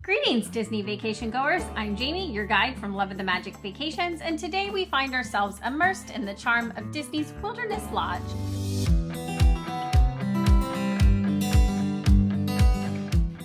Greetings, Disney vacation goers. I'm Jamie, your guide from Love of the Magic Vacations, and today we find ourselves immersed in the charm of Disney's Wilderness Lodge.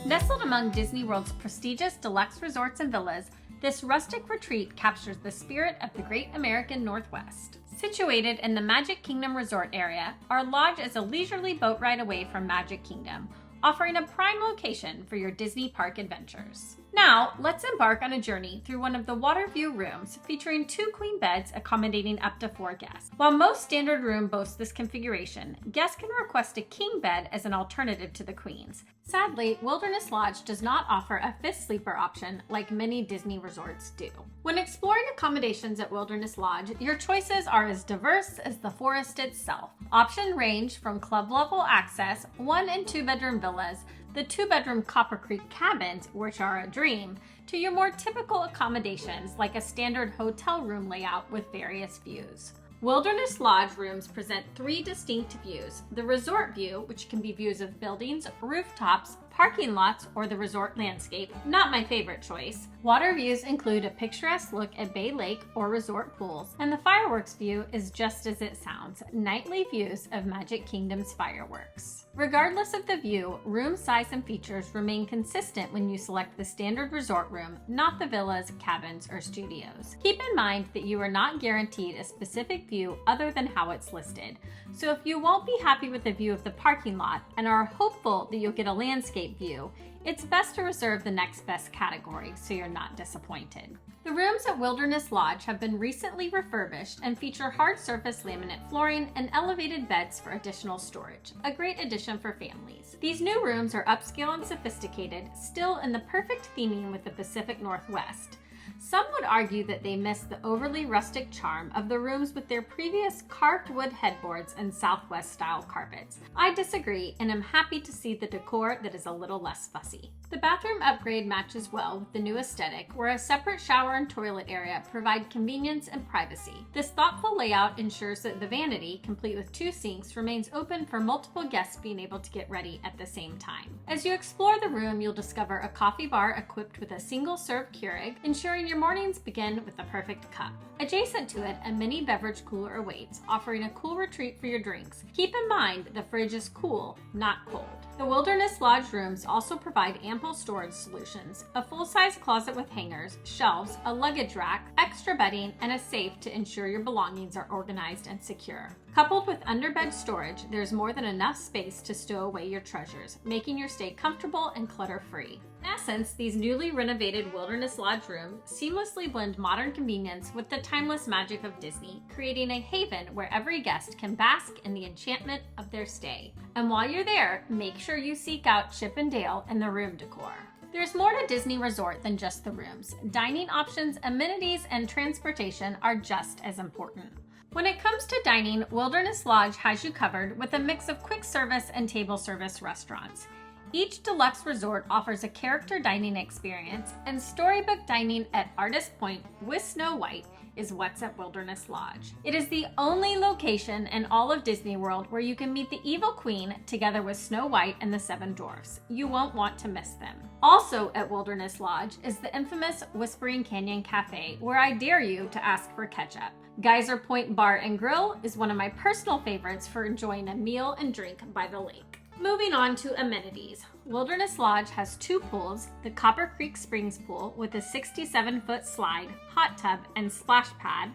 Nestled among Disney World's prestigious deluxe resorts and villas, this rustic retreat captures the spirit of the great American Northwest. Situated in the Magic Kingdom Resort area, our lodge is a leisurely boat ride away from Magic Kingdom, offering a prime location for your Disney park adventures. Now, let's embark on a journey through one of the water view rooms featuring 2 queen beds accommodating up to 4 guests. While most standard room boasts this configuration, guests can request a king bed as an alternative to the queens. Sadly, Wilderness Lodge does not offer a 5th sleeper option like many Disney resorts do. When exploring accommodations at Wilderness Lodge, your choices are as diverse as the forest itself. Options range from club-level access, 1 and 2 bedroom villas, the 2-bedroom Copper Creek cabins, which are a dream, to your more typical accommodations like a standard hotel room layout with various views. Wilderness Lodge rooms present 3 distinct views: the resort view, which can be views of buildings, rooftops, parking lots, or the resort landscape, not my favorite choice. Water views include a picturesque look at Bay Lake or resort pools, and the fireworks view is just as it sounds, nightly views of Magic Kingdom's fireworks. Regardless of the view, room size and features remain consistent when you select the standard resort room, not the villas, cabins, or studios. Keep in mind that you are not guaranteed a specific view other than how it's listed. So if you won't be happy with the view of the parking lot and are hopeful that you'll get a landscape view, it's best to reserve the next best category so you're not disappointed. The rooms at Wilderness Lodge have been recently refurbished and feature hard surface laminate flooring and elevated beds for additional storage, a great addition for families. These new rooms are upscale and sophisticated, still in the perfect theming with the Pacific Northwest. Some would argue that they miss the overly rustic charm of the rooms with their previous carved wood headboards and Southwest-style carpets. I disagree, and am happy to see the decor that is a little less fussy. The bathroom upgrade matches well with the new aesthetic, where a separate shower and toilet area provide convenience and privacy. This thoughtful layout ensures that the vanity, complete with 2 sinks, remains open for multiple guests being able to get ready at the same time. As you explore the room, you'll discover a coffee bar equipped with a single-serve Keurig, ensuring your mornings begin with the perfect cup. Adjacent to it, a mini beverage cooler awaits, offering a cool retreat for your drinks. Keep in mind the fridge is cool, not cold. The Wilderness Lodge rooms also provide ample storage solutions, a full-size closet with hangers, shelves, a luggage rack, extra bedding, and a safe to ensure your belongings are organized and secure. Coupled with underbed storage, there's more than enough space to stow away your treasures, making your stay comfortable and clutter-free. In essence, these newly renovated Wilderness Lodge rooms seamlessly blend modern convenience with the timeless magic of Disney, creating a haven where every guest can bask in the enchantment of their stay. And while you're there, make sure you seek out Chip and Dale and the room decor. There's more to Disney Resort than just the rooms. Dining options, amenities, and transportation are just as important. When it comes to dining, Wilderness Lodge has you covered with a mix of quick service and table service restaurants. Each deluxe resort offers a character dining experience, and storybook dining at Artist Point with Snow White is what's at Wilderness Lodge. It is the only location in all of Disney World where you can meet the Evil Queen together with Snow White and the 7 Dwarfs. You won't want to miss them. Also at Wilderness Lodge is the infamous Whispering Canyon Cafe, where I dare you to ask for ketchup. Geyser Point Bar and Grill is one of my personal favorites for enjoying a meal and drink by the lake. Moving on to amenities. Wilderness Lodge has 2 pools, the Copper Creek Springs Pool with a 67-foot slide, hot tub, and splash pad,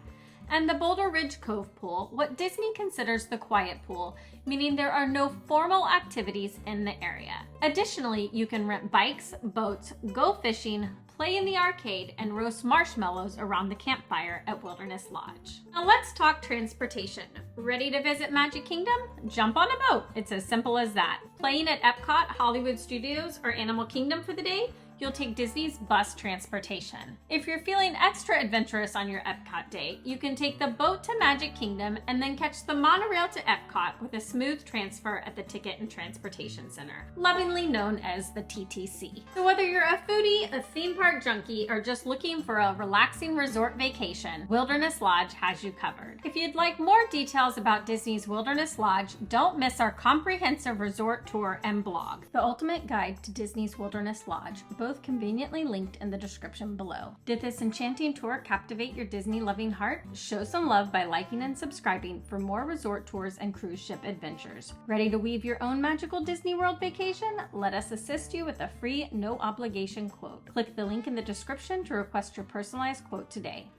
and the Boulder Ridge Cove Pool, what Disney considers the quiet pool, meaning there are no formal activities in the area. Additionally, you can rent bikes, boats, go fishing, play in the arcade, and roast marshmallows around the campfire at Wilderness Lodge. Now let's talk transportation. Ready to visit Magic Kingdom? Jump on a boat. It's as simple as that. Playing at Epcot, Hollywood Studios, or Animal Kingdom for the day? You'll take Disney's bus transportation. If you're feeling extra adventurous on your Epcot day, you can take the boat to Magic Kingdom and then catch the monorail to Epcot with a smooth transfer at the Ticket and Transportation Center, lovingly known as the TTC. So whether you're a foodie, a theme park junkie, or just looking for a relaxing resort vacation, Wilderness Lodge has you covered. If you'd like more details about Disney's Wilderness Lodge, don't miss our comprehensive resort tour and blog, The Ultimate Guide to Disney's Wilderness Lodge, both both conveniently linked in the description below. Did this enchanting tour captivate your Disney-loving heart? Show some love by liking and subscribing for more resort tours and cruise ship adventures. Ready to weave your own magical Disney World vacation? Let us assist you with a free, no-obligation quote. Click the link in the description to request your personalized quote today.